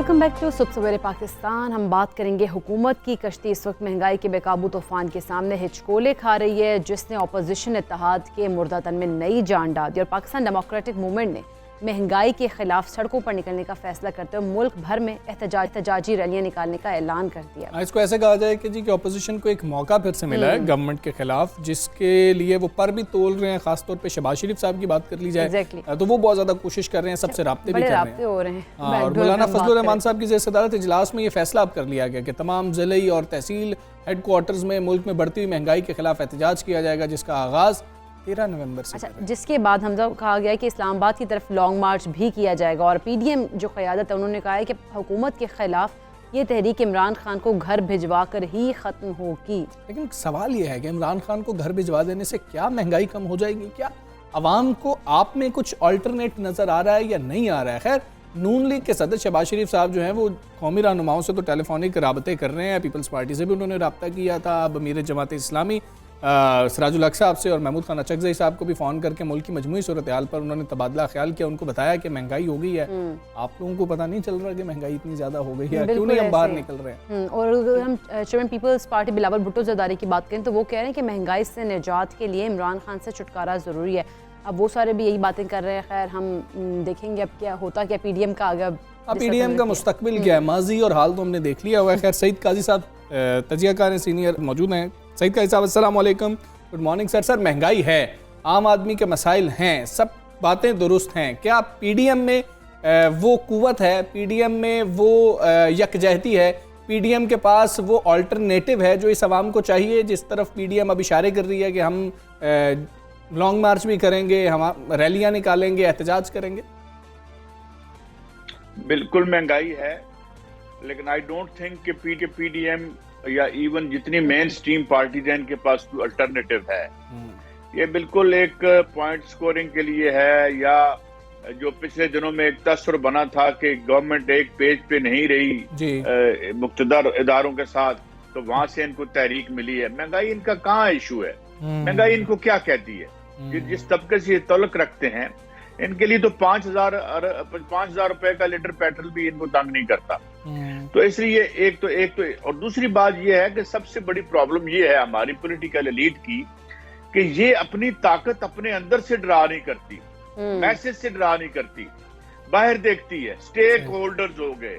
Welcome back to सुबह सवेरे पाकिस्तान। हम बात करेंगे हुकूमत की कश्ती इस वक्त महंगाई के बेकाबू तूफान के सामने हिचकोले खा रही है, जिसने अपोजिशन इत्तेहाद के मुर्दा तन में नई जान डाल दी और पाकिस्तान डेमोक्रेटिक मूवमेंट ने महंगाई के खिलाफ सड़कों पर निकलने का फैसला करते हुए मुल्क भर में एहतजाजी रैलियां निकालने का ऐलान कर दिया। इसको ऐसे कहा जाए कि जी कि अपोजिशन को एक मौका फिर से मिला है गवर्नमेंट के खिलाफ, जिसके लिए वो पर भी तोल रहे हैं। खासतौर पे शहबाज शरीफ साहब की बात कर ली जाए तो वो बहुत ज्यादा कोशिश कर रहे हैं, सबसे राब्ते भी कर रहे हैं। और मौलाना फजलुर रहमान साहब की सदारत इजलास में ये फैसला अब कर लिया गया कि तमाम जिले और तहसील हेडक्वार्टर्स में मुल्क में बढ़ती हुई महंगाई के खिलाफ एहतजाज किया जाएगा, जिसका आगाज़ 13 नवंबर से। अच्छा, जिसके बाद हमजा कहा गया है कि इस्लामाबाद की तरफ लॉन्ग मार्च भी किया जाएगा और पीडीएम जो क़यादत है उन्होंने कहा है कि हुकूमत के खिलाफ ये तहरीक इमरान खान को घर भिजवा कर ही ख़त्म होगी। लेकिन सवाल ये है कि इमरान खान को घर भिजवा देने से क्या महंगाई कम हो जाएगी? क्या आवाम को आप में कुछ अल्टरनेट नज़र आ रहा है या नहीं आ रहा है? खैर, नून लीग के सदर शहबाज शरीफ साहब जो हैं वो कौमी रहनुमाओं से तो टेलीफोनिक राबते कर रहे हैं, पीपल्स पार्टी से भी उन्होंने रब्ता किया था। अब अमीर जमात इस्लामी सिराजुल हक साहब से और महमूद खान अचकज़ई साहब को भी फ़ोन करके मुल्क की मजमूई सूरत हाल पर उन्होंने तबादला ख्याल किया। उनको बताया कि महंगाई हो गई है, आप लोगों को पता नहीं चल रहा कि महंगाई इतनी ज़्यादा हो गई है, क्यों नहीं हम बाहर निकल रहे हैं? और अगर हम chairman peoples party Bilawal Bhutto Zardari की बात करें तो वो कह रहे हैं कि महंगाई से निजात के लिए इमरान खान से छुटकारा ज़रूरी है। अब वो सारे भी यही बातें कर रहे हैं। खैर, हम देखेंगे अब क्या होता, क्या पीडीएम का आगे पीडीएम का मुस्तकबिल क्या है। माजी और हाल तो हमने देख लिया हुआ है। खैर, सईद काजी साहब तजियाकार सीनियर मौजूद हैं। सईद काजी साहब अस्सलाम वालेकुम, गुड मॉर्निंग सर। सर, महंगाई है, आम आदमी के मसाइल हैं, सब बातें दुरुस्त हैं, क्या पीडीएम में वो कुव्वत है, पीडीएम में वो यकजहती है, पीडीएम के पास वो अल्टरनेटिव है जो इस आवाम को चाहिए, जिस तरफ पीडीएम अब इशारे कर रही है कि हम लॉन्ग मार्च भी करेंगे, हम रैलियां निकालेंगे, एहतजाज करेंगे? बिल्कुल महंगाई है, लेकिन आई डोंट थिंक कि पीडीएम या इवन जितनी मेन स्ट्रीम पार्टीज हैं इनके पास कोई अल्टरनेटिव है। ये बिल्कुल एक पॉइंट स्कोरिंग के लिए है, या जो पिछले दिनों में एक तस्वर बना था कि गवर्नमेंट एक पेज पे नहीं रही मुक्तदर इदारों के साथ, तो वहां से इनको तहरीक मिली है। महंगाई इनका कहाँ इशू है? महंगाई इनको क्या कहती है? जिस तबके से ये तल्लुक रखते हैं, इनके लिए तो 5,000 रुपए का लीटर पेट्रोल भी इनको तंग नहीं करता। तो इसलिए एक तो और दूसरी बात यह है कि सबसे बड़ी प्रॉब्लम यह है हमारी पॉलिटिकल एलीट की कि ये अपनी ताकत अपने अंदर से ड्रा नहीं करती, मैसेज से ड्रा नहीं करती, बाहर देखती है। स्टेक होल्डर्स हो गए,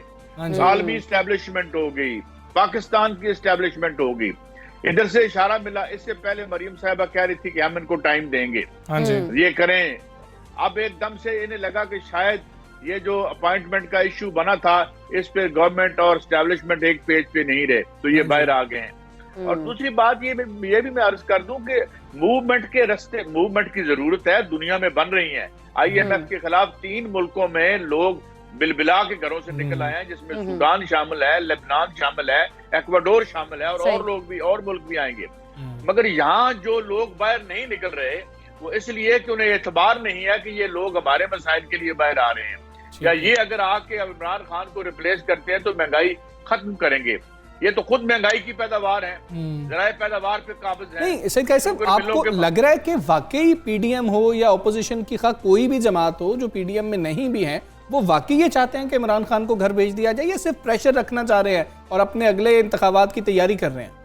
आलमी एस्टेब्लिशमेंट हो गई, पाकिस्तान की एस्टेब्लिशमेंट हो गई, इधर से इशारा मिला। इससे पहले मरियम साहिबा कह रही थी कि हम इनको टाइम देंगे, ये करें। अब एकदम से इन्हें लगा कि शायद ये जो अपॉइंटमेंट का इश्यू बना था, इस पे गवर्नमेंट और एस्टेब्लिशमेंट एक पेज पे नहीं रहे, तो ये बाहर आ गए हैं। और दूसरी बात ये भी मैं अर्ज कर दूं कि मूवमेंट की जरूरत है, दुनिया में बन रही है। IMF के खिलाफ 3 मुल्कों में लोग बिलबिला के घरों से निकल आए हैं, जिसमें सूडान शामिल है, लेबनान शामिल है, एक्वाडोर शामिल है, और लोग भी और मुल्क भी आएंगे। मगर यहाँ जो लोग बाहर नहीं निकल रहे वो इसलिए कि उन्हें एतबार नहीं है कि ये लोग हमारे मसाइल के लिए बाहर आ रहे हैं, या ये अगर आके इमरान खान को रिप्लेस करते हैं तो महंगाई खत्म करेंगे। ये तो खुद महंगाई की पैदावार है, ज़राए पैदावार पे काबिज है। नहीं, सर कैसे आपको लग रहा है कि वाकई पीडीएम हो या अपोजिशन की कोई भी जमात हो जो पीडीएम में नहीं भी है, वो वाकई ये चाहते हैं कि इमरान खान को घर भेज दिया जाए, या सिर्फ प्रेशर रखना चाह रहे हैं और अपने अगले इंतखाबात की तैयारी कर रहे हैं?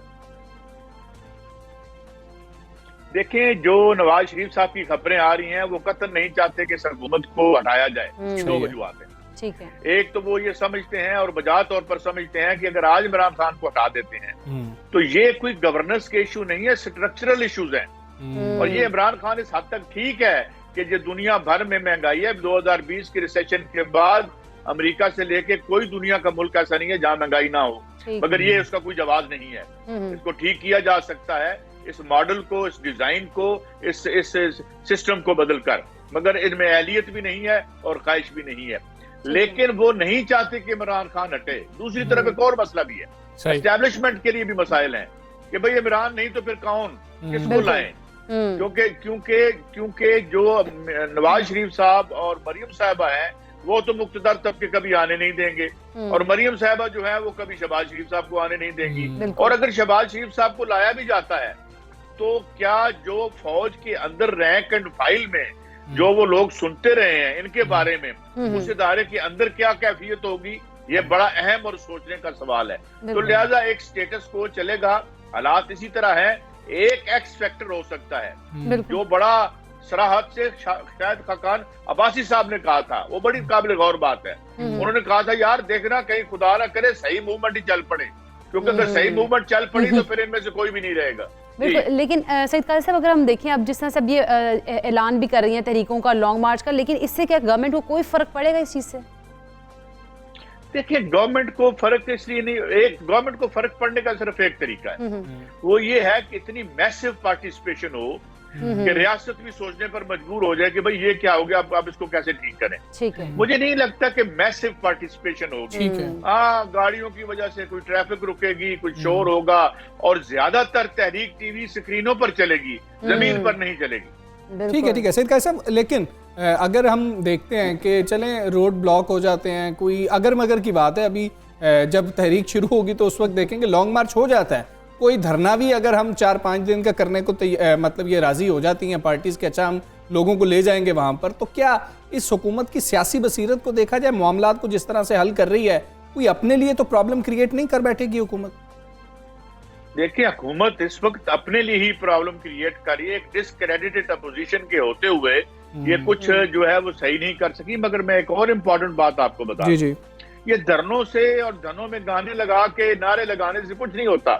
देखें, जो नवाज शरीफ साहब की खबरें आ रही हैं वो कतई नहीं चाहते कि इस हुकूमत को हटाया जाए। 2 वजूहात हैं। ठीक है। एक तो वो ये समझते हैं और बजा तौर पर समझते हैं कि अगर आज इमरान खान को हटा देते हैं तो ये कोई गवर्नेंस के इशू नहीं है, स्ट्रक्चरल इश्यूज हैं। और ये इमरान खान इस हद तक ठीक है कि जो दुनिया भर में महंगाई है, 2020 के रिसेशन के बाद अमेरिका से लेके कोई दुनिया का मुल्क ऐसा नहीं है जहां महंगाई ना हो, मगर ये उसका कोई जवाब नहीं है। इसको ठीक किया जा सकता है, इस मॉडल को, इस डिजाइन को, इस सिस्टम को बदल कर, मगर इनमें अहलियत भी नहीं है और ख्वाहिश भी नहीं है। लेकिन वो नहीं चाहते कि इमरान खान हटे। दूसरी तरफ एक और मसला भी है, एस्टेब्लिशमेंट के लिए भी मसाइल हैं कि भाई इमरान नहीं तो फिर कौन, किसको लाएं? क्योंकि जो नवाज शरीफ साहब और मरियम साहिबा हैं वो तो मुक्तदर तबके कभी आने नहीं देंगे, और मरियम साहिबा जो है वो कभी शहबाज शरीफ साहब को आने नहीं देंगी। और अगर शहबाज शरीफ साहब को लाया भी जाता है तो क्या जो फौज के अंदर रैंक एंड फाइल में जो वो लोग सुनते रहे हैं इनके बारे में, उस इदारे के अंदर क्या कैफियत होगी ये बड़ा अहम और सोचने का सवाल है। तो लिहाजा एक स्टेटस को चलेगा, हालात इसी तरह है। एक एक्स फैक्टर हो सकता है जो बड़ा सराहत से शायद खाकान अब्बासी साहब ने कहा था, वो बड़ी काबिल गौर बात है। उन्होंने कहा था यार देखना कहीं खुदा ना करे सही मूवमेंट ही चल पड़े, क्योंकि अगर सही मूवमेंट चल पड़ी तो फिर इनमें से कोई भी नहीं रहेगा। बिल्कुल, लेकिन सईद काजी साहब अगर हम देखें अब जिस तरह से अब ये ऐलान भी कर रही हैं तहरीकों का लॉन्ग मार्च का, लेकिन इससे क्या गवर्नमेंट को कोई फर्क पड़ेगा इस चीज से? देखिए गवर्नमेंट को फर्क इसलिए नहीं, एक गवर्नमेंट को फर्क पड़ने का सिर्फ एक तरीका है, वो ये है कि इतनी मैसिव पार्टिसिपेशन हो कि रियासत भी सोचने पर मजबूर हो जाए कि भाई ये क्या हो गया, अब इसको कैसे ठीक करें। ठीक है, मुझे नहीं लगता कि मैसिव पार्टिसिपेशन होगी। हाँ, गाड़ियों की वजह से कोई ट्रैफिक रुकेगी, कुछ शोर होगा, और ज्यादातर तहरीक टीवी स्क्रीनों पर चलेगी, जमीन पर नहीं चलेगी। ठीक है सईद काजी साहब, लेकिन अगर हम देखते हैं कि चलें रोड ब्लॉक हो जाते हैं, कोई अगर मगर की बात है, अभी जब तहरीक शुरू होगी तो उस वक्त देखेंगे लॉन्ग मार्च हो जाता है, कोई धरना भी अगर हम 4-5 दिन का करने को मतलब ये राजी हो जाती हैं पार्टीज के, अच्छा हम लोगों को ले जाएंगे वहां पर, तो क्या इस हुकूमत की सियासी बसीरत को देखा जाए, मामलात को जिस तरह से हल कर रही है, कोई अपने लिए तो प्रॉब्लम क्रिएट नहीं कर बैठेगी हुकूमत? देखिए हुकूमत इस वक्त अपने लिए ही प्रॉब्लम क्रिएट कर रही है। एक डिसक्रेडिटेड अपोजिशन के होते हुए ये कुछ जो है वो सही नहीं कर सकी। मगर मैं एक और इम्पोर्टेंट बात आपको बता दूं, ये धरनों से और धरनों में गाने लगा के नारे लगाने से कुछ नहीं होता।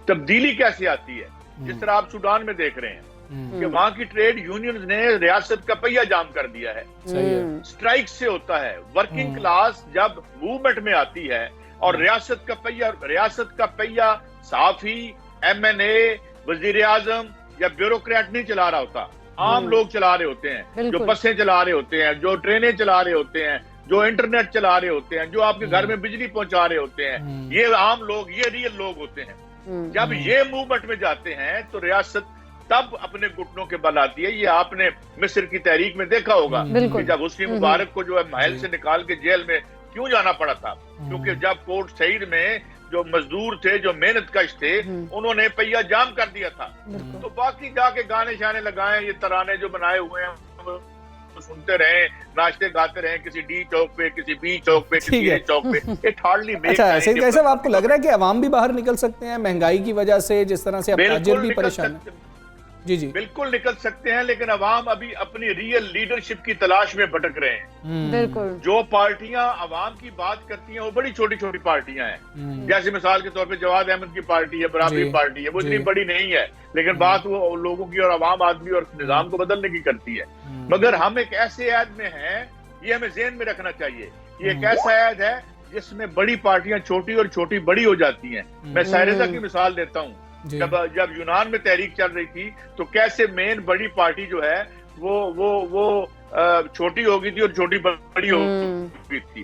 तब्दीली कैसे आती है, जिस तरह आप सूडान में देख रहे हैं कि वहां की ट्रेड यूनियंस ने रियासत का पहिया जाम कर दिया है। स्ट्राइक से होता है। वर्किंग क्लास जब मूवमेंट में आती है और रियासत का पहिया साफ ही MNA, वजीर आजम या ब्यूरोक्रेट नहीं चला रहा होता, आम लोग चला रहे होते हैं, जो बसें चला रहे होते हैं, जो ट्रेनें चला रहे होते हैं, जो इंटरनेट चला रहे होते हैं, जो आपके घर में बिजली पहुंचा रहे होते हैं, ये आम लोग, ये रियल लोग होते हैं। जब ये मूवमेंट में जाते हैं तो रियासत तब अपने घुटनों के बल आती है। ये आपने मिस्र की तहरीक में देखा होगा कि जब हुस्नी मुबारक को जो है महल से निकाल के जेल में क्यों जाना पड़ा था, क्योंकि जब पोर्ट सईद में जो मजदूर थे, जो मेहनत कश थे, उन्होंने पहिया जाम कर दिया था। तो बाकी जाके गाने शाने लगाए, ये तराने जो बनाए हुए हैं तो सुनते रहे, नाचते गाते रहे, किसी डी चौक पे, किसी बी चौक पे, किसी ए चौक पे। It hardly makes. अच्छा सईद काजी साहब, आपको लग रहा है कि अवाम भी बाहर निकल सकते हैं महंगाई की वजह से, जिस तरह से अब ताजिर भी परेशान है? जी बिल्कुल निकल सकते हैं, लेकिन अवाम अभी अपनी रियल लीडरशिप की तलाश में भटक रहे हैं। बिल्कुल, जो पार्टियां अवाम की बात करती हैं वो बड़ी छोटी छोटी पार्टियां हैं। जैसे मिसाल के तौर पे जवाद अहमद की पार्टी है, बराबरी पार्टी है, वो इतनी बड़ी नहीं है, लेकिन बात वो लोगों की और अवाम आदमी और निजाम को बदलने की करती है। मगर हम एक ऐसे ऐद में हैं, ये हमें ज़हन में रखना चाहिए, ये एक ऐसा ऐद है जिसमें बड़ी पार्टियां छोटी और छोटी बड़ी हो जाती हैं। मैं सायरजा की मिसाल देता हूँ। जब यूनान में तहरीक चल रही थी तो कैसे मेन बड़ी पार्टी जो है वो छोटी हो गई थी और छोटी बड़ी हो गई थी।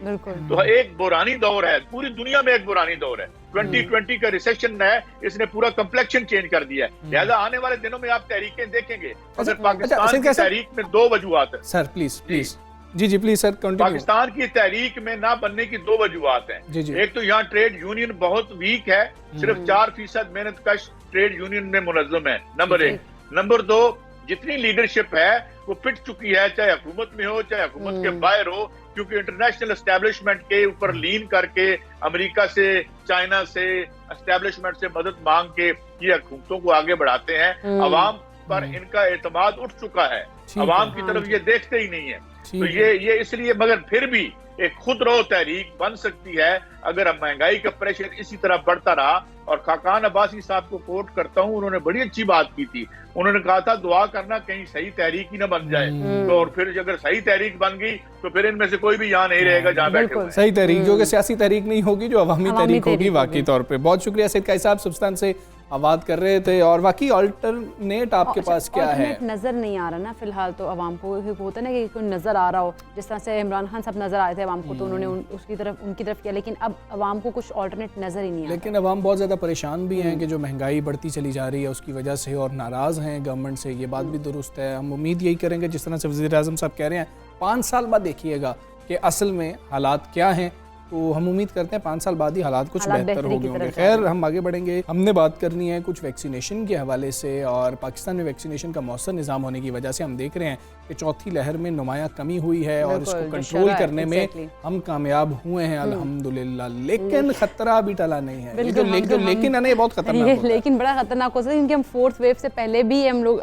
तो एक बुरानी दौर है, पूरी दुनिया में एक बुरानी दौर है। 2020 का रिसेशन है, इसने पूरा कम्प्लेक्शन चेंज कर दिया है। लिहाजा आने वाले दिनों में आप तहरीकें देखेंगे। अगर पाकिस्तान की तहरीक में 2 वजूहात है। सर प्लीज जी प्लीज सर कंटिन्यू। पाकिस्तान की तहरीक में ना बनने की 2 वजूहात हैं। एक तो यहाँ ट्रेड यूनियन बहुत वीक है, सिर्फ 4% मेहनत कश ट्रेड यूनियन में मुनज़्ज़म है, नंबर 1। नंबर 2, जितनी लीडरशिप है वो पिट चुकी है, चाहे हुकूमत में हो चाहे हुकूमत के बाहर हो, क्योंकि इंटरनेशनल एस्टेब्लिशमेंट के ऊपर लीन करके अमेरिका से, चाइना से, एस्टेब्लिशमेंट से मदद मांग के ये हुकूमतों को आगे बढ़ाते हैं। अवाम पर इनका एतमाद उठ चुका है, अवाम की तरफ ये देखते ही नहीं है। तो ये इसलिए, मगर फिर भी एक खुद रो तहरीक बन सकती है अगर अब महंगाई का प्रेशर इसी तरह बढ़ता रहा। और खाकान अब्बासी साहब को कोट करता हूँ, उन्होंने बड़ी अच्छी बात की थी। उन्होंने कहा था दुआ करना कहीं सही तहरीक ही ना बन जाए। तो और फिर अगर सही तहरीक बन गई तो फिर इनमें से कोई भी यहाँ नहीं रहेगा जहाँ बैठे हुए। सही तहरीक जो कि सियासी तहरीक नहीं होगी, जो अवामी तहरीक होगी वाकई तौर पे। बहुत शुक्रिया सईद काजी साहब, सुल्तान से आवाज कर रहे थे। और बाकी अल्टरनेट आपके पास क्या है? नजर नहीं आ रहा ना फिलहाल तो अवाम को, होता है ना कि कोई नजर आ रहा हो, जिस तरह से इमरान खान साहब नजर आए थे अवाम को तो उन्होंने उनकी तरफ किया, लेकिन अब अवाम को कुछ अल्टरनेट नजर ही नहीं आ रहा। लेकिन अवाम बहुत ज़्यादा परेशान भी हैं कि जो महंगाई बढ़ती चली जा रही है उसकी वजह से, और नाराज़ हैं गवर्नमेंट से, ये बात भी दुरुस्त है। हम उम्मीद यही करेंगे जिस तरह से वज़ीर आज़म साहब कह रहे हैं 5 साल बाद देखिएगा कि असल में हालात क्या हैं। तो हम उम्मीद करते हैं 5 साल बाद ही हालात कुछ हालात बेहतर बेहतरी हो की गए होंगे। तरफ खैर, हम आगे बढ़ेंगे। हमने बात करनी है कुछ वैक्सीनेशन के हवाले से, और पाकिस्तान में वैक्सीनेशन का मौसर निज़ाम होने की वजह से हम देख रहे हैं कि चौथी लहर में नुमाया कमी हुई है और इसको कंट्रोल करने में हम कामयाब हुए हैं अल्हम्दुलिल्लाह, लेकिन खतरा भी टला नहीं है। लेकिन है ना, ये बहुत खतरनाक होता है। लेकिन बड़ा खतरनाक हो सकता है, क्योंकि हम फोर्थ वेव से पहले भी हम लोग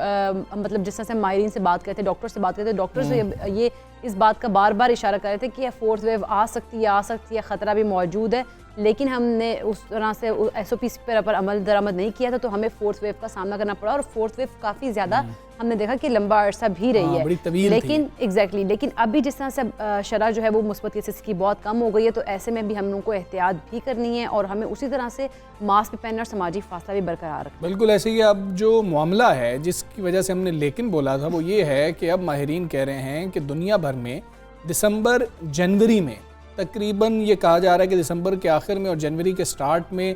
मतलब जिस तरह से माहिरीन से बात करते, डॉक्टर से बात करते, डॉक्टर से ये इस बात का बार बार इशारा कर रहे थे कि फोर्थ वेव आ सकती है, ख़तरा भी मौजूद है, लेकिन हमने उस तरह से SOP पर अमल दरामद नहीं किया था, तो हमें फोर्थ वेव का सामना करना पड़ा। और फोर्थ वेव काफ़ी ज़्यादा हमने देखा कि लंबा अरसा भी रही है, बड़ी तवील लेकिन एग्जैक्टली लेकिन अभी जिस तरह से शरह जो है वो मुस्बत केसेस की बहुत कम हो गई है, तो ऐसे में भी हम लोगों को एहतियात भी करनी है और हमें उसी तरह से मास्क भी पहनना और समाजी फासला भी बरकरार रखना। बिल्कुल ऐसे ही। अब जो मामला है जिसकी वजह से हमने लेकिन बोला था, वो ये है कि अब माहिरीन कह रहे हैं कि दुनिया भर में दिसंबर जनवरी में तकरीबन ये कहा जा रहा है कि दिसंबर के आखिर में और जनवरी के स्टार्ट में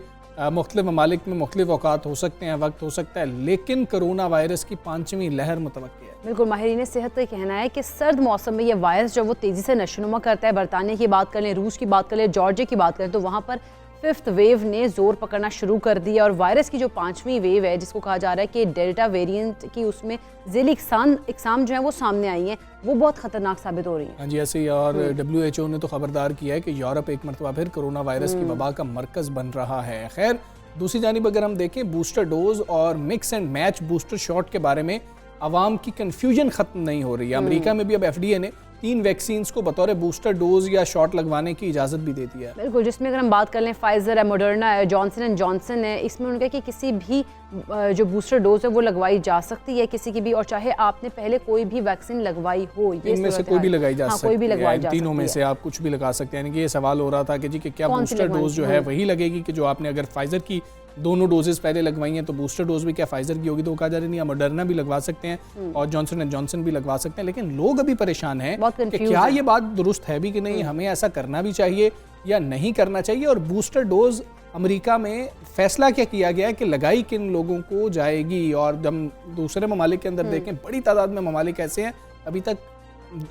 मुख्तलिफ ममालिक में मुख्तलिफ औकात हो सकते हैं, वक्त हो सकता है, लेकिन कोरोना वायरस की 5वीं लहर मुतवक्की है। बिल्कुल, माहिरीन सेहत का कहना है कि सर्द मौसम में ये वायरस जो वो तेज़ी से नशोनुमा करता है। बरतानिया की बात कर लें, रूस की बात कर लें, जॉर्जिया की बात करें, तो वहाँ पर 5th वेव ने ज़ोर पकड़ना शुरू कर दिया और वायरस की जो 5वीं वेव है, जिसको कहा जा रहा है कि डेल्टा वेरिएंट की उसमें ज़ेली इकसाम जो है वो सामने आई हैं, वो बहुत ख़तरनाक साबित हो रही है। हाँ जी, ऐसे ही। और WHO ने तो खबरदार किया है कि यूरोप एक मरतबा फिर कोरोना वायरस की वबा का मरकज़ बन रहा है। खैर, दूसरी जानिब अगर हम देखें बूस्टर डोज और mix and match booster shot के बारे में आवाम की कन्फ्यूजन ख़त्म नहीं हो रही है। अमेरिका में भी अब FDA ने 3 वैक्सीन्स को बतौर बूस्टर डोज या शॉट लगवाने की इजाज़त भी दे दी है। बिल्कुल, जिसमें अगर हम बात कर लें फाइजर है, मॉडर्ना है, जॉनसन एंड जॉनसन है, इसमें उनका कि किसी भी जो बूस्टर डोज है वो लगवाई जा सकती है किसी की भी, और चाहे आपने पहले कोई भी वैक्सीन लगवाई हो, ये इनमें से कोई भी लगाई जा सकती है। कोई भी लगवाई जा तीनों में से आप कुछ भी लगा सकते हैं। यानी कि ये सवाल हो रहा था कि जी कि क्या बूस्टर डोज जो है वही लगेगी कि जो आपने अगर फाइजर की दोनों डोजेस पहले लगवाई हैं, तो बूस्टर डोज भी क्या फाइजर की होगी? तो कहा जा रहा नहीं, या मॉडर्ना भी लगवा सकते हैं और जॉनसन एंड जॉनसन भी लगवा सकते हैं। लेकिन लोग अभी परेशान हैं कि क्या ये बात दुरुस्त है भी कि नहीं, हमें ऐसा करना भी चाहिए या नहीं करना चाहिए। और बूस्टर डोज अमेरिका में फैसला क्या किया गया है कि लगाई किन लोगों को जाएगी। और जब दूसरे ममालिक के अंदर देखें, बड़ी तादाद में ममालिक ऐसे हैं अभी तक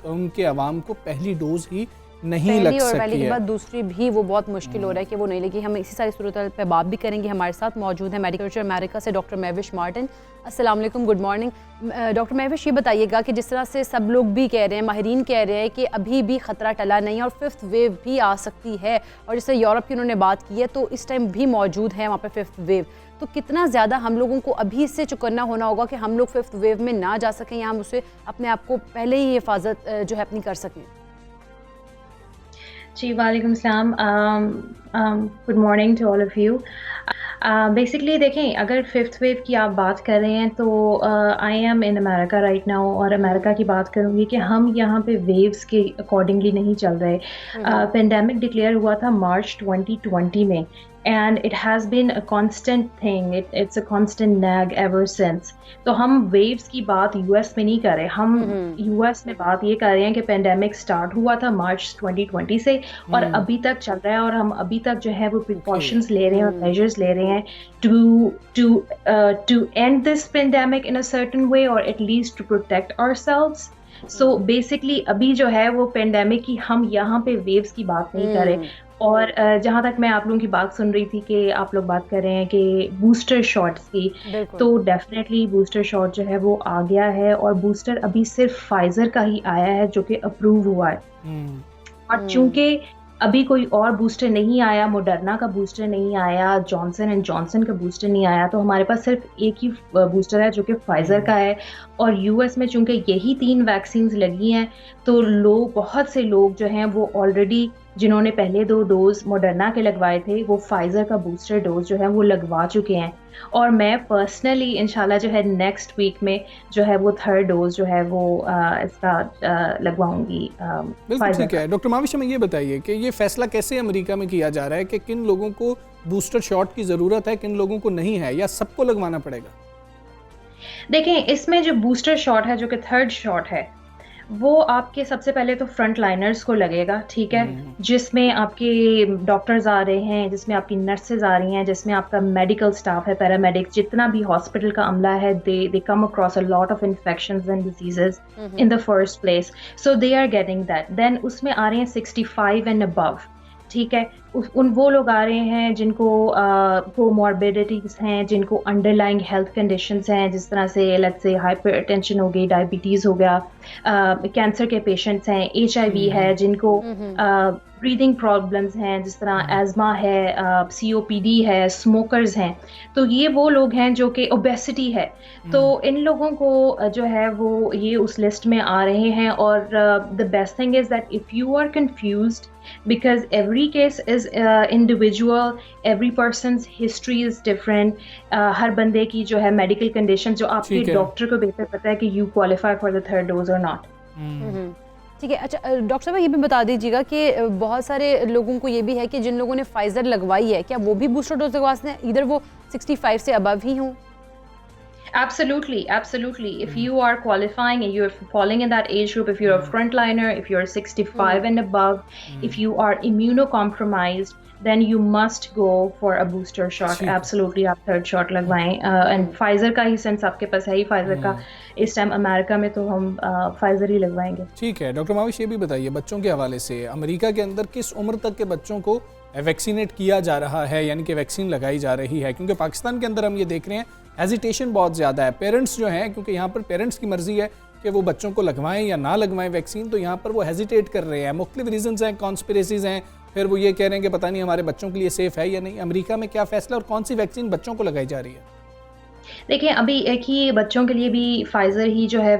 उनके अवाम को पहली डोज ही नहीं लग सकी है। पहले के बाद दूसरी भी वो बहुत मुश्किल हो रहा है कि वो नहीं लगी। हम इसी सारी सूरत पे बात भी करेंगे। हमारे साथ मौजूद है मेडिकल अमेरिका से डॉक्टर महविश मार्टिन। अस्सलाम वालेकुम, गुड मॉर्निंग डॉक्टर महविश। ये बताइएगा कि जिस तरह से सब लोग भी कह रहे हैं, माहिरीन कह रहे हैं कि अभी भी ख़तरा टला नहीं है और 5th वेव भी आ सकती है, और जैसे यूरोप की उन्होंने बात की है तो इस टाइम भी मौजूद है वहाँ पर 5th वेव, तो कितना ज़्यादा हम लोगों को अभी इससे चौकन्ना होना होगा कि हम लोग 5th वेव में ना जा सकें या हम उससे अपने आप को पहले ही हिफाजत जो है अपनी कर सकें? जी, वालेकुम सलाम, good morning to all of you. Basically देखें, अगर 5th वेव की आप बात कर रहे हैं तो I am in America right now, और अमेरिका की बात करूँगी कि हम यहाँ पे वेव्स के अकॉर्डिंगली नहीं चल रहे। पेंडेमिक डिक्लेयर हुआ था मार्च 2020 में, and it has been a constant thing, it's a constant nag ever since। तो हम waves की बात US में नहीं कर रहे, हम US में बात ये कर रहे हैं कि पेंडेमिक स्टार्ट हुआ था मार्च 2020 से और अभी तक चल रहा है, और हम अभी तक जो है वो प्रिकॉशंस ले रहे हैं और मेजर्स ले रहे हैं to end this pandemic in a certain way, or at least to protect ourselves। So basically अभी जो है वो पेंडेमिक की हम यहाँ पे वेव्स की बात नहीं कर रहे। और जहाँ तक मैं आप लोगों की बात सुन रही थी कि आप लोग बात कर रहे हैं कि बूस्टर शॉट्स की, तो डेफिनेटली बूस्टर शॉट जो है वो आ गया है, और बूस्टर अभी सिर्फ फाइजर का ही आया है जो कि अप्रूव हुआ है। और चूंकि अभी कोई और बूस्टर नहीं आया, मॉडर्ना का बूस्टर नहीं आया, जॉनसन एंड जॉनसन का बूस्टर नहीं आया, तो हमारे पास सिर्फ एक ही बूस्टर है जो कि फाइजर का है। और यूएस में चूंकि यही 3 वैक्सीन्स लगी हैं, तो बहुत से लोग जो हैं वो ऑलरेडी जिन्होंने पहले 2 डोज मॉडर्ना के लगवाए थे, वो फाइजर का बूस्टर डोज जो है वो लगवा चुके हैं। और मैं पर्सनली इंशाल्लाह जो है नेक्स्ट वीक में जो है वो 3rd डोज जो है वो इसका लगवाऊंगी। बिल्कुल ठीक है। डॉक्टर महविश, हमें ये बताइए कि ये फैसला कैसे अमेरिका में किया जा रहा है कि किन लोगों को बूस्टर शॉट की ज़रूरत है, किन लोगों को नहीं है, या सबको लगवाना पड़ेगा? देखें, इसमें जो बूस्टर शॉट है जो कि 3rd शॉट है, वो आपके सबसे पहले तो फ्रंट लाइनर्स को लगेगा, ठीक है, जिसमें आपके डॉक्टर्स आ रहे हैं, जिसमें आपकी नर्सेज आ रही हैं, जिसमें आपका मेडिकल स्टाफ है, पैरामेडिक्स, जितना भी हॉस्पिटल का अमला है, they come across a lot of infections and diseases in the first place, so they are getting that. Then उसमें आ रहे हैं 65 एंड अबव, ठीक है, उन वो लोग आ रहे हैं जिनको कोमॉर्बिडिटीज हैं, जिनको अंडरलाइंग हेल्थ कंडीशंस हैं, जिस तरह से लेट्स से हाइपरटेंशन हो गई, डायबिटीज़ हो गया, कैंसर के पेशेंट्स हैं, HIV है, जिनको ब्रीदिंग प्रॉब्लम्स हैं, जिस तरह एज़मा है, COPD है, स्मोकर्स हैं। तो ये वो लोग हैं जो कि ओबेसिटी है, तो इन लोगों को जो है वो ये उस लिस्ट में आ रहे हैं। और the best thing is that if you are confused, because every case is individual, every person's history is different, हर बंदे की जो है मेडिकल कंडीशन जो आपके डॉक्टर को बेहतर पता है कि you qualify for the third dose or not। ठीक है। अच्छा डॉक्टर साहब ये भी बता दीजिएगा कि बहुत सारे लोगों को ये भी है कि जिन लोगों ने फाइजर लगवाई है, क्या वो भी बूस्टर डोज लगवा सकते हैं, इधर वो 65 से अबव ही हों? Absolutely, absolutely. If you are qualifying and you're falling in that age group, if you're a frontliner, if you're 65 and above, if you are immunocompromised, then you must go for a booster shot. Absolutely, आप third shot लगवाएं। And Pfizer का ही sense आपके पास है ही, Pfizer का इस time America में तो हम Pfizer ही लगवाएंगे। ठीक है डॉक्टर माविश, ये भी बताइए बच्चों के हवाले से अमेरिका के अंदर किस उम्र तक के बच्चों को वैक्सीनेट किया जा रहा है, यानी कि वैक्सीन लगाई जा रही है? क्योंकि पाकिस्तान के अंदर हम ये देख रहे हैं हेजिटेशन बहुत ज़्यादा है। पेरेंट्स जो हैं, क्योंकि यहाँ पर पेरेंट्स की मर्ज़ी है कि वो बच्चों को लगवाएं या ना लगवाएं वैक्सीन, तो यहाँ पर वो हेजिटेट कर रहे हैं। मुख्तलिफ रीजंस हैं, कॉन्स्पिरेसीज़ हैं, फिर वो ये कह रहे हैं कि पता नहीं हमारे बच्चों के लिए सेफ़ है या नहीं। अमेरिका में क्या फ़ैसला और कौन सी वैक्सीन बच्चों को लगाई जा रही है? देखिए, अभी एक ही बच्चों के लिए भी फाइजर ही जो है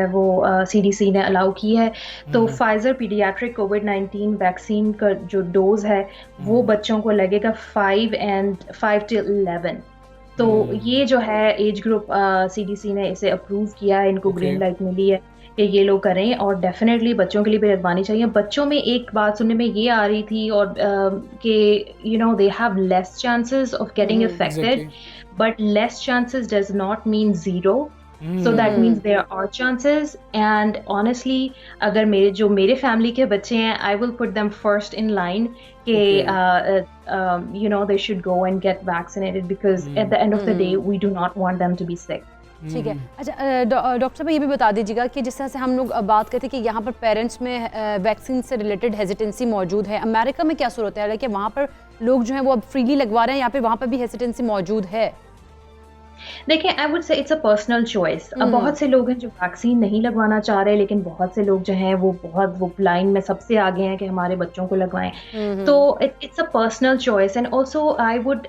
वो CDC ने अलाउ की है। तो फाइजर पीडियाट्रिक कोविड-19 वैक्सीन का जो डोज है वो बच्चों को लगेगा 5 to 11। तो ये जो है एज ग्रुप CDC ने इसे अप्रूव किया है, इनको ग्रीन लाइट मिली है कि ये लोग करें, और डेफिनेटली बच्चों के लिए भी लगवानी चाहिए। बच्चों में एक बात सुनने में ये आ रही थी और कि they have less chances of getting affected, but less chances does not mean zero. So that means there are chances, and honestly अगर मेरे फैमिली के बच्चे हैं, I will put them first in line कि they should go and get vaccinated, because at the end of the day we do not want them to be sick। ठीक है। अच्छा doctor साहब ये भी बता दीजिएगा कि जिस तरह से हम लोग बात करते हैं कि यहाँ पर पेरेंट्स में वैक्सीन से रिलेटेड हेजिटेंसी मौजूद है, अमेरिका में क्या सूरत है कि वहाँ पर लोग जो हैं वो अब फ्रीली लगवा रहे हैं या फिर वहाँ पर भी हेजिटेंसी मौजूद है? देखिए, I would say it's a personal choice. अब बहुत से लोग हैं जो वैक्सीन नहीं लगवाना चाह रहे, लेकिन बहुत से लोग जो हैं वो लाइन में सबसे आगे हैं कि हमारे बच्चों को लगवाएं। तो it's a personal choice. And also I would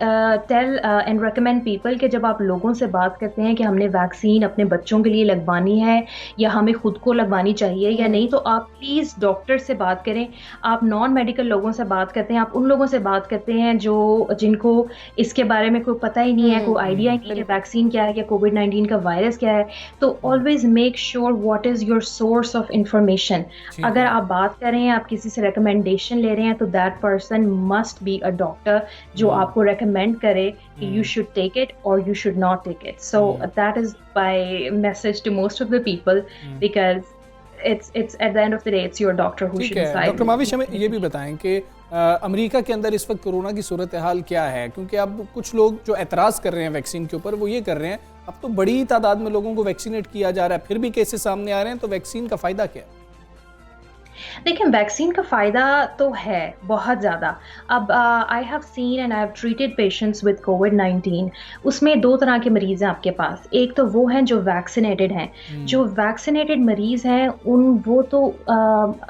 tell and recommend people कि जब आप लोगों से बात करते हैं कि हमने वैक्सीन अपने बच्चों के लिए लगवानी है या हमें खुद को लगवानी चाहिए या नहीं, तो आप प्लीज़ डॉक्टर से बात करें। आप नॉन मेडिकल लोगों से बात करते हैं, आप उन लोगों से बात करते हैं जिनको इसके बारे में कोई पता ही नहीं है, कोई आइडिया नहीं है वैक्सीन क्या है या कोविड-19 का वायरस क्या है। तो always make sure what is your source of information. अगर आप बात कर रहे हैं, आप किसी से रिकमेंडेशन ले रहे हैं, तो that person must be a doctor जो आपको रेकमेंड करे कि यू शुड टेक इट और you should not take it. So that is my message to most of the people, because it's at the end of the day it's your doctor who should decide। Doctor Mavish, हमें ये भी बताएं कि America के अंदर इस वक्त corona की सूरत हाल क्या है? क्योंकि अब कुछ लोग जो एतराज़ कर रहे हैं वैक्सीन के ऊपर, वो ये कर रहे हैं अब तो बड़ी तादाद में लोगों को वैक्सीनेट किया जा रहा है, फिर भी केसेस सामने आ रहे हैं, तो वैक्सीन का फ़ायदा क्या है? देखिए, वैक्सीन का फ़ायदा तो है बहुत ज़्यादा। अब I have seen and I have treated patients with कोविड-19। उसमें दो तरह के मरीज़ हैं आपके पास। एक तो वो हैं जो वैक्सीनेटेड हैं। जो वैक्सीनेटेड मरीज़ हैं वो तो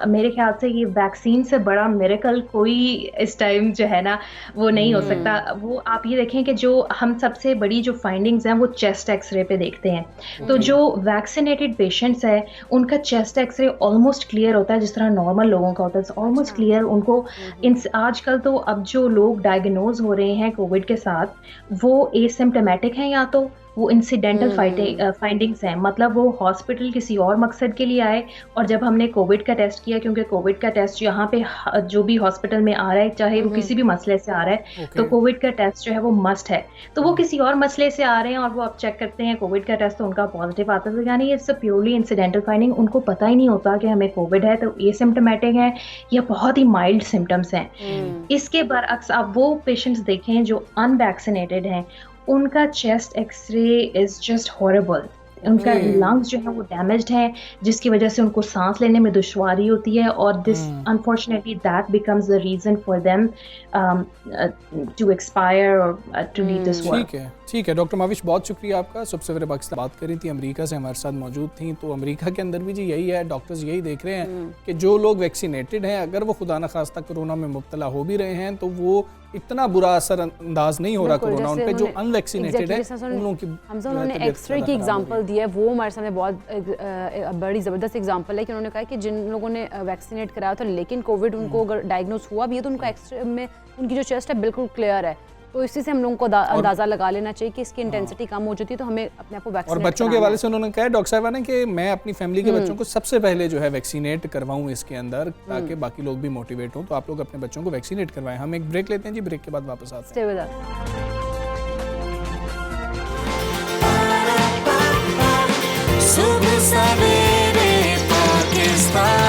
मेरे ख्याल से ये वैक्सीन से बड़ा मिरेकल कोई इस टाइम जो है ना वो नहीं हो सकता। वो आप ये देखें कि जो हम सबसे बड़ी जो फाइंडिंग्स हैं वो चेस्ट एक्सरे पे देखते हैं। तो जो वैक्सीनेटेड पेशेंट्स हैं उनका चेस्ट एक्सरे ऑलमोस्ट क्लियर होता है, जिस तरह नॉर्मल लोगों का होता है, ऑलमोस्ट क्लियर। उनको आजकल तो अब जो लोग डायग्नोज हो रहे हैं कोविड के साथ वो एसिम्प्टोमेटिक हैं या तो वो इंसिडेंटल फाइंडिंग्स हैं, मतलब वो हॉस्पिटल किसी और मकसद के लिए आए और जब हमने कोविड का टेस्ट किया, क्योंकि कोविड का टेस्ट यहाँ पे जो भी हॉस्पिटल में आ रहा है चाहे वो किसी भी मसले से आ रहा है, तो कोविड का टेस्ट जो है वो मस्ट है। तो वो किसी और मसले से आ रहे हैं और वो अब चेक करते हैं कोविड का टेस्ट तो उनका पॉजिटिव आता है, यानी it's a purely incidental finding. उनको पता ही नहीं होता कि हमें कोविड है, तो एसिम्प्टोमेटिक है या बहुत ही माइल्ड सिम्टम्स हैं। इसके बरअक्स आप वो पेशेंट्स देखें जो अनवैक्सीनेटेड हैं, उनका chest x-ray is just horrible. उनका लंग्स जो है वो डैमेज्ड है, जिसकी वजह से उनको सांस लेने में दुश्वारी होती है, और this unfortunately that becomes the reason for them to expire और टू लीव दिस वर्ल्ड। ठीक है डॉक्टर माविश, बहुत शुक्रिया आपका। सबसे पहले पाकिस्तान बात करी थी, अमेरिका से हमारे साथ मौजूद थी, तो अमेरिका के अंदर भी जी यही है, डॉक्टर्स यही देख रहे हैं कि जो लोग वैक्सीनेटेड हैं, अगर वो खुदा न खास्ता कोरोना में मुब्तला हो भी रहे हैं तो वो इतना बुरा असर अंदाज नहीं हो रहा कोरोना उन पे। जो अनवैक्सीनेटेड है उन लोगों की, हमजा उन्होंने एक्सरे की एग्जांपल दी है, वो हमारे सामने बहुत बड़ी ज़बरदस्त एग्जांपल है कि उन्होंने कहा कि जिन लोगों ने वैक्सीनेट कराया था लेकिन कोविड उनको अगर डायग्नोज हुआ भी है तो उनका एक्सरे में उनकी जो चेस्ट है बिल्कुल क्लियर है। तो इसी से हम लोगों को अंदाजा लगा लेना चाहिए कि इसकी इंटेंसिटी कम हो जाती है, तो हमें अपने आप को वैक्सीनेट। और बच्चों के हवाले से उन्होंने कहा डॉक्टर साहब ने कि मैं अपनी फैमिली के बच्चों को सबसे पहले जो है वैक्सीनेट करवाऊं इसके अंदर, ताकि बाकी लोग भी मोटिवेट हों। तो आप लोग अपने बच्चों को वैक्सीनेट करवाएं। हम एक ब्रेक लेते हैं जी, ब्रेक के बाद वापस आते हैं। सुबह सवेरे पाकिस्तान।